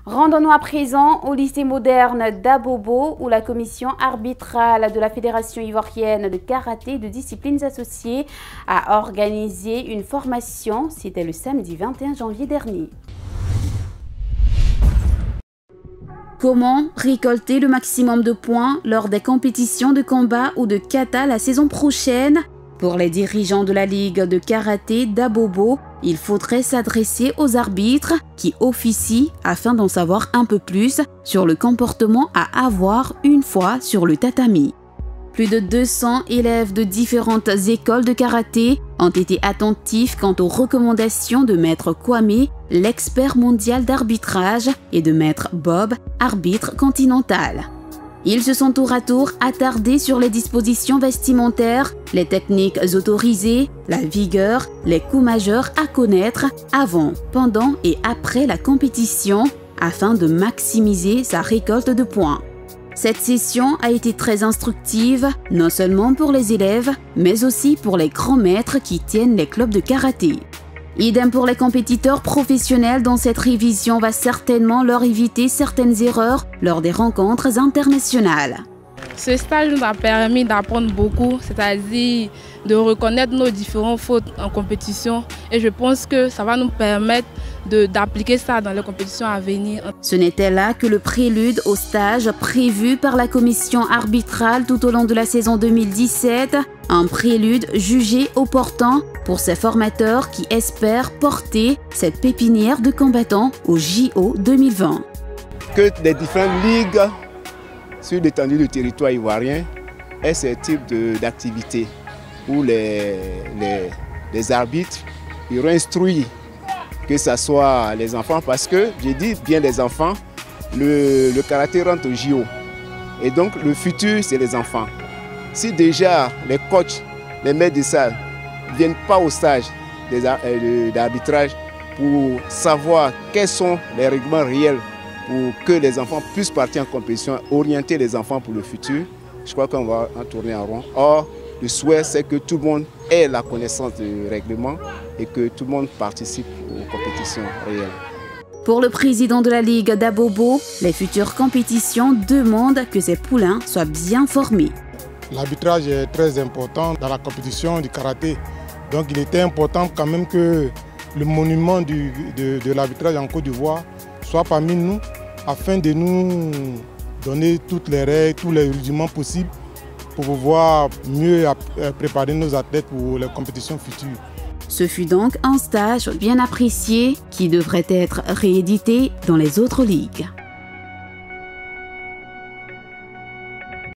Rendons-nous à présent au lycée moderne d'Abobo où la commission arbitrale de la Fédération ivoirienne de karaté et de disciplines associées a organisé une formation. C'était le samedi 21 janvier dernier. Comment récolter le maximum de points lors des compétitions de combat ou de kata la saison prochaine? Pour les dirigeants de la Ligue de karaté d'Abobo, il faudrait s'adresser aux arbitres qui officient afin d'en savoir un peu plus sur le comportement à avoir une fois sur le tatami. Plus de 200 élèves de différentes écoles de karaté ont été attentifs quant aux recommandations de Maître Kwame, l'expert mondial d'arbitrage, et de Maître Bob, arbitre continental. Ils se sont tour à tour attardés sur les dispositions vestimentaires, les techniques autorisées, la vigueur, les coups majeurs à connaître avant, pendant et après la compétition afin de maximiser sa récolte de points. Cette session a été très instructive, non seulement pour les élèves, mais aussi pour les grands maîtres qui tiennent les clubs de karaté. Idem pour les compétiteurs professionnels dont cette révision va certainement leur éviter certaines erreurs lors des rencontres internationales. Ce stage nous a permis d'apprendre beaucoup, c'est-à-dire de reconnaître nos différentes fautes en compétition et je pense que ça va nous permettre d'appliquer ça dans les compétitions à venir. Ce n'était là que le prélude au stage prévu par la commission arbitrale tout au long de la saison 2017, un prélude jugé opportun pour ces formateurs qui espèrent porter cette pépinière de combattants au JO 2020. Que les différentes ligues sur l'étendue du territoire ivoirien aient ce type d'activité où les arbitres iront instruire, que ce soit les enfants, parce que, je dis bien les enfants, le karaté rentre au JO. Et donc le futur, c'est les enfants. Si déjà les coachs, les maîtres de salle ne viennent pas au stage d'arbitrage pour savoir quels sont les règlements réels pour que les enfants puissent partir en compétition, orienter les enfants pour le futur, je crois qu'on va en tourner en rond. Or, le souhait, c'est que tout le monde ait la connaissance du règlement et que tout le monde participe aux compétitions réelles. Pour le président de la Ligue d'Abobo, les futures compétitions demandent que ces poulains soient bien formés. L'arbitrage est très important dans la compétition du karaté. Donc il était important quand même que le monument de l'arbitrage en Côte d'Ivoire soit parmi nous afin de nous donner toutes les règles, tous les rudiments possibles pour pouvoir mieux préparer nos athlètes pour les compétitions futures. Ce fut donc un stage bien apprécié qui devrait être réédité dans les autres ligues.